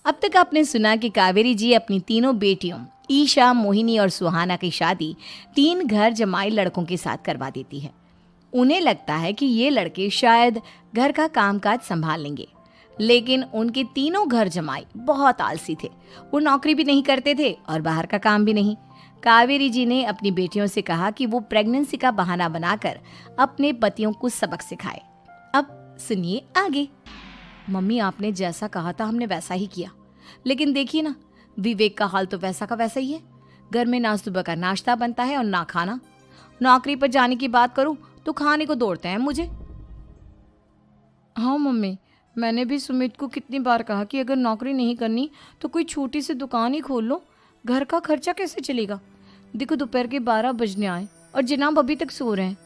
अब तक आपने सुना कि कावेरी जी अपनी तीनों बेटियों ईशा, मोहिनी और सुहाना की शादी 3 घर जमाई लड़कों के साथ करवा देती है। उन्हें लगता है कि ये लड़के शायद घर का कामकाज संभाल लेंगे, लेकिन उनके तीनों घर जमाई बहुत आलसी थे। वो नौकरी भी नहीं करते थे और बाहर का काम भी नहीं। कावेरी जी ने अपनी बेटियों से कहा कि वो प्रेगनेंसी का बहाना बनाकर अपने पतियों को सबक सिखाए। अब सुनिए आगे। मम्मी, आपने जैसा कहा था हमने वैसा ही किया, लेकिन देखिए ना, विवेक का हाल तो वैसा का वैसा ही है। घर में ना सुबह का नाश्ता बनता है और ना खाना। नौकरी पर जाने की बात करूं तो खाने को दौड़ते हैं मुझे। हाँ मम्मी, मैंने भी सुमित को कितनी बार कहा कि अगर नौकरी नहीं करनी तो कोई छोटी सी दुकान ही खोल लो। घर का खर्चा कैसे चलेगा? देखो दोपहर के 12 बजने आए और जनाब अभी तक सो रहे हैं।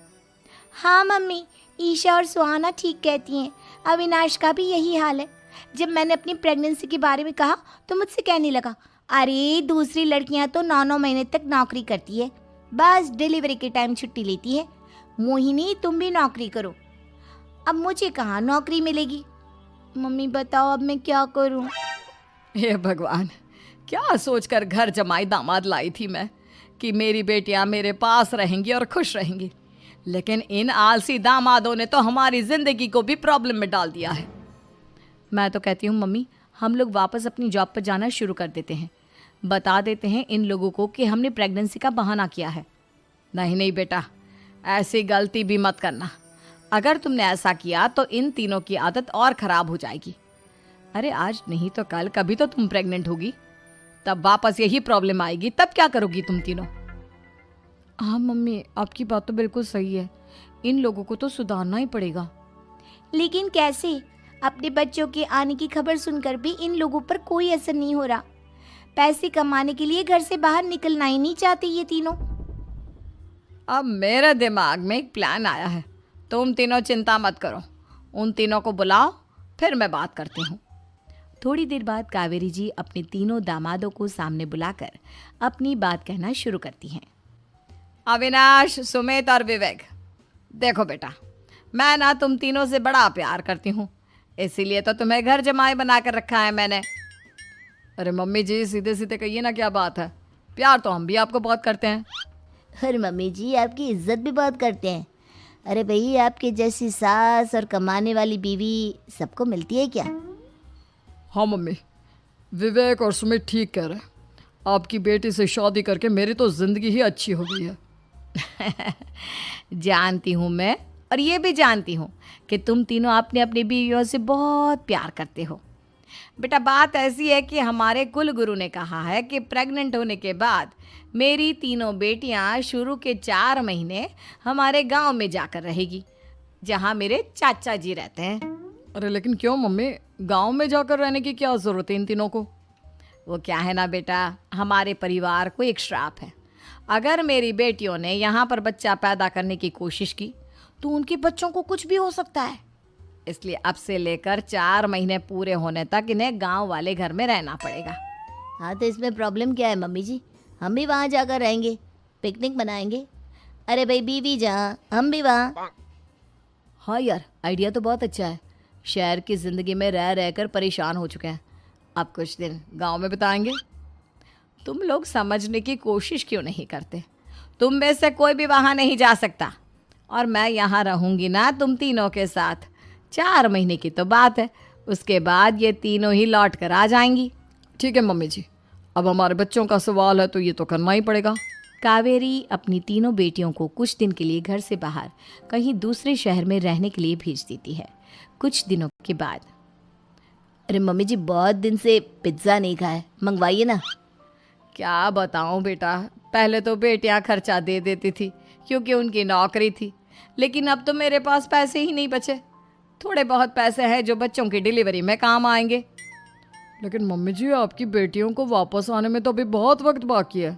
हाँ मम्मी, ईशा और सुहाना ठीक कहती हैं। अविनाश का भी यही हाल है। जब मैंने अपनी प्रेगनेंसी के बारे में कहा तो मुझसे कहने लगा, अरे दूसरी लड़कियां तो 9-9 महीने तक नौकरी करती है, बस डिलीवरी के टाइम छुट्टी लेती है। मोहिनी, तुम भी नौकरी करो। अब मुझे कहाँ नौकरी मिलेगी? मम्मी बताओ अब मैं क्या करूँ? हे भगवान, क्या सोचकर घर जमाई दामाद लाई थी मैं कि मेरी बेटियां मेरे पास रहेंगी और खुश रहेंगी, लेकिन इन आलसी दामादों ने तो हमारी जिंदगी को भी प्रॉब्लम में डाल दिया है। मैं तो कहती हूँ मम्मी, हम लोग वापस अपनी जॉब पर जाना शुरू कर देते हैं। बता देते हैं इन लोगों को कि हमने प्रेगनेंसी का बहाना किया है। नहीं नहीं बेटा, ऐसी गलती भी मत करना। अगर तुमने ऐसा किया तो इन तीनों की आदत और ख़राब हो जाएगी। अरे आज नहीं तो कल कभी तो तुम प्रेग्नेंट होगी, तब वापस यही प्रॉब्लम आएगी। तब क्या करोगी तुम तीनों? हाँ मम्मी, आपकी बात तो बिल्कुल सही है। इन लोगों को तो सुधारना ही पड़ेगा। लेकिन कैसे? अपने बच्चों के आने की खबर सुनकर भी इन लोगों पर कोई असर नहीं हो रहा। पैसे कमाने के लिए घर से बाहर निकलना ही नहीं चाहते ये तीनों। अब मेरे दिमाग में एक प्लान आया है। तुम तीनों चिंता मत करो, उन तीनों को बुलाओ, फिर मैं बात करती हूँ। थोड़ी देर बाद कावेरी जी अपने तीनों दामादों को सामने बुलाकर अपनी बात कहना शुरू करती हैं। अविनाश, सुमित और विवेक, देखो बेटा, मैं ना तुम तीनों से बड़ा प्यार करती हूँ, इसीलिए तो तुम्हें घर जमाई बना कर रखा है मैंने। अरे मम्मी जी, सीधे सीधे कहिए ना, क्या बात है? प्यार तो हम भी आपको बहुत करते हैं। अरे मम्मी जी, आपकी इज्जत भी बहुत करते हैं। अरे भाई, आपके जैसी सास और कमाने वाली बीवी सबको मिलती है क्या? हाँ मम्मी, विवेक और सुमित ठीक कह रहे हैं। आपकी बेटी से शादी करके मेरी तो ज़िंदगी ही अच्छी हो गई है। जानती हूँ मैं, और ये भी जानती हूँ कि तुम तीनों अपने अपनी बीवियों से बहुत प्यार करते हो। बेटा, बात ऐसी है कि हमारे कुल गुरु ने कहा है कि प्रेग्नेंट होने के बाद मेरी तीनों बेटियां शुरू के 4 महीने हमारे गांव में जाकर रहेगी, जहां मेरे चाचा जी रहते हैं। अरे लेकिन क्यों मम्मी, गांव में जाकर रहने की क्या ज़रूरत है इन तीनों को? वो क्या है ना बेटा, हमारे परिवार को एक श्राप है। अगर मेरी बेटियों ने यहाँ पर बच्चा पैदा करने की कोशिश की तो उनके बच्चों को कुछ भी हो सकता है। इसलिए अब से लेकर 4 महीने पूरे होने तक इन्हें गांव वाले घर में रहना पड़ेगा। हाँ तो इसमें प्रॉब्लम क्या है मम्मी जी? हम भी वहाँ जाकर रहेंगे, पिकनिक मनाएंगे। अरे भाई, बीवी जहाँ हम भी वहाँ। हाँ यार, आइडिया तो बहुत अच्छा है। शहर की ज़िंदगी में रह रहकर परेशान हो चुके हैं, अब कुछ दिन गांव में बिताएंगे। तुम लोग समझने की कोशिश क्यों नहीं करते? तुम में से कोई भी वहाँ नहीं जा सकता, और मैं यहाँ रहूँगी ना तुम तीनों के साथ। 4 महीने की तो बात है, उसके बाद ये तीनों ही लौट कर आ जाएंगी। ठीक है मम्मी जी, अब हमारे बच्चों का सवाल है तो ये तो करना ही पड़ेगा। कावेरी अपनी तीनों बेटियों को कुछ दिन के लिए घर से बाहर कहीं दूसरे शहर में रहने के लिए भेज देती है। कुछ दिनों के बाद, अरे मम्मी जी, बहुत दिन से पिज्ज़ा नहीं खाया, मंगवाइए ना। क्या बताऊं बेटा, पहले तो बेटियां खर्चा दे देती थी क्योंकि उनकी नौकरी थी, लेकिन अब तो मेरे पास पैसे ही नहीं बचे। थोड़े बहुत पैसे हैं जो बच्चों की डिलीवरी में काम आएंगे। लेकिन मम्मी जी, आपकी बेटियों को वापस आने में तो अभी बहुत वक्त बाकी है।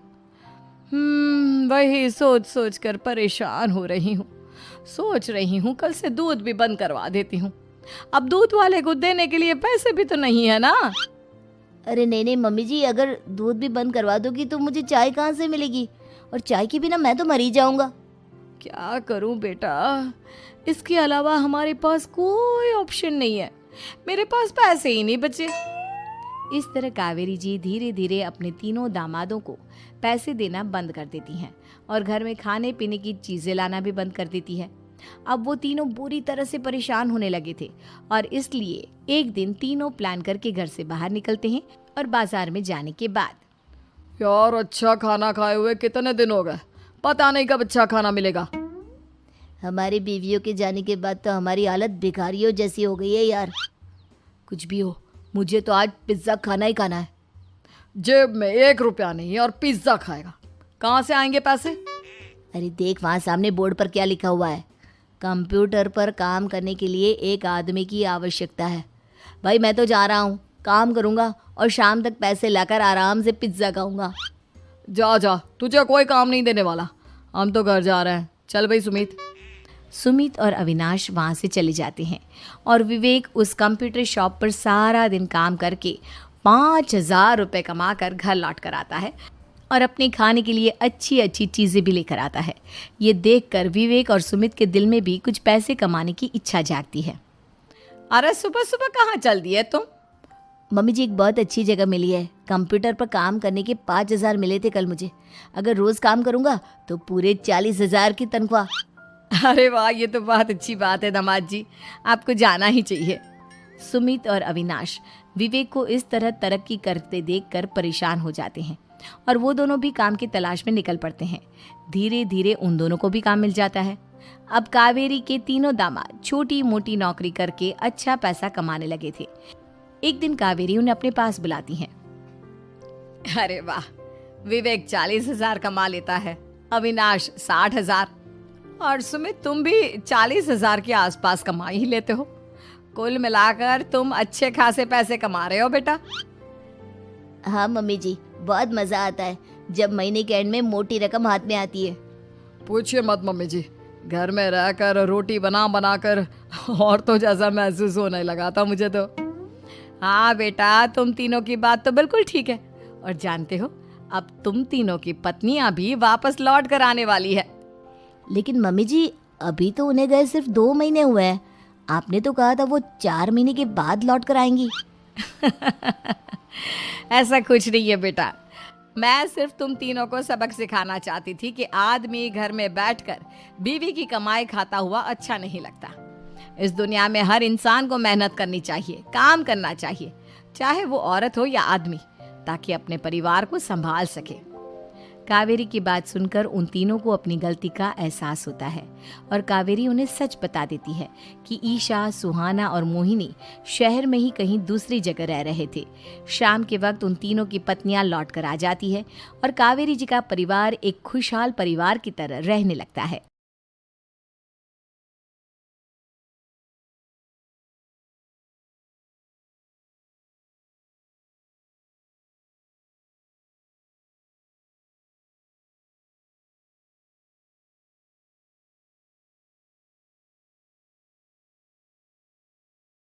वही सोच सोच कर परेशान हो रही हूँ। सोच रही हूँ कल से दूध भी बंद करवा देती हूँ। अब दूध वाले को देने के लिए पैसे भी तो नहीं है ना। अरे नहीं नहीं मम्मी जी, अगर दूध भी बंद करवा दोगी तो मुझे चाय कहाँ से मिलेगी? और चाय के बिना मैं तो मर ही जाऊंगा। क्या करूं बेटा, इसके अलावा हमारे पास कोई ऑप्शन नहीं है। मेरे पास पैसे ही नहीं बचे। इस तरह कावेरी जी धीरे धीरे अपने तीनों दामादों को पैसे देना बंद कर देती हैं और घर में खाने पीने की चीज़ें लाना भी बंद कर देती है। अब वो तीनों बुरी तरह से परेशान होने लगे थे और इसलिए एक दिन तीनों प्लान करके घर से बाहर निकलते हैं और बाजार में जाने के बाद यार अच्छा खाना खाए हुए कितने दिन हो गए, पता नहीं कब अच्छा खाना मिलेगा। हमारी बीवियों के जाने के बाद तो हमारी हालत भिखारियों जैसी हो गई है यार। कुछ भी हो, मुझे तो आज पिज्ज़ा खाना ही खाना है। जेब में 1 रुपया नहीं और पिज्ज़ा खाएगा, कहाँ से आएंगे पैसे? अरे देख वहाँ सामने बोर्ड पर क्या लिखा हुआ है, कंप्यूटर पर काम करने के लिए एक आदमी की आवश्यकता है। भाई मैं तो जा रहा हूँ, काम करूँगा और शाम तक पैसे लाकर आराम से पिज्ज़ा खाऊंगा। जा जा, तुझे कोई काम नहीं देने वाला, हम तो घर जा रहे हैं। चल भाई सुमित। सुमित और अविनाश वहाँ से चले जाते हैं और विवेक उस कंप्यूटर शॉप पर सारा दिन काम करके 5,000 रुपये कमा कर घर लौट कर आता है और अपने खाने के लिए अच्छी अच्छी चीज़ें भी लेकर आता है। ये देखकर विवेक और सुमित के दिल में भी कुछ पैसे कमाने की इच्छा जागती है। अरे सुबह सुबह कहाँ चल दी है तुम? मम्मी जी एक बहुत अच्छी जगह मिली है, कंप्यूटर पर काम करने के 5,000 मिले थे कल मुझे। अगर रोज़ काम करूँगा तो पूरे 40,000 की तनख्वाह। अरे वाह, ये तो बहुत अच्छी बात है दामाद जी, आपको जाना ही चाहिए। सुमित और अविनाश विवेक को इस तरह तरक्की करते देखकर परेशान हो जाते हैं और वो दोनों भी काम की तलाश में निकल पड़ते हैं। धीरे धीरे उन दोनों को भी काम मिल जाता है। अब कावेरी के तीनों दामाद छोटी मोटी नौकरी करके अच्छा पैसा कमाने लगे थे। एक दिन कावेरी उन्हें अपने पास बुलाती है। अरे वाह, विवेक 40,000 कमा लेता है, अविनाश 60,000 और सुमित तुम भी 40,000 के आसपास कमा ही लेते हो। कुल मिलाकर तुम अच्छे खासे पैसे कमा रहे हो बेटा। हाँ मम्मी जी, बहुत मज़ा आता है जब महीने के एंड में मोटी रकम हाथ में आती है। पूछिए मत मम्मी जी, घर में रहकर रोटी बना बना कर और तो जैसा महसूस होने लगा था मुझे तो। हाँ बेटा, तुम तीनों की बात तो बिल्कुल ठीक है और जानते हो अब तुम तीनों की पत्नियां भी वापस लौट कर आने वाली है। लेकिन मम्मी जी अभी तो उन्हें गए सिर्फ 2 महीने हुए हैं, आपने तो कहा था वो 4 महीने के बाद लौट कर आएंगी। ऐसा कुछ नहीं है बेटा, मैं सिर्फ तुम तीनों को सबक सिखाना चाहती थी कि आदमी घर में बैठकर बीवी की कमाई खाता हुआ अच्छा नहीं लगता। इस दुनिया में हर इंसान को मेहनत करनी चाहिए, काम करना चाहिए, चाहे वो औरत हो या आदमी, ताकि अपने परिवार को संभाल सके। कावेरी की बात सुनकर उन तीनों को अपनी गलती का एहसास होता है और कावेरी उन्हें सच बता देती है कि ईशा, सुहाना और मोहिनी शहर में ही कहीं दूसरी जगह रह रहे थे। शाम के वक्त उन तीनों की पत्नियां लौट कर आ जाती है और कावेरी जी का परिवार एक खुशहाल परिवार की तरह रहने लगता है।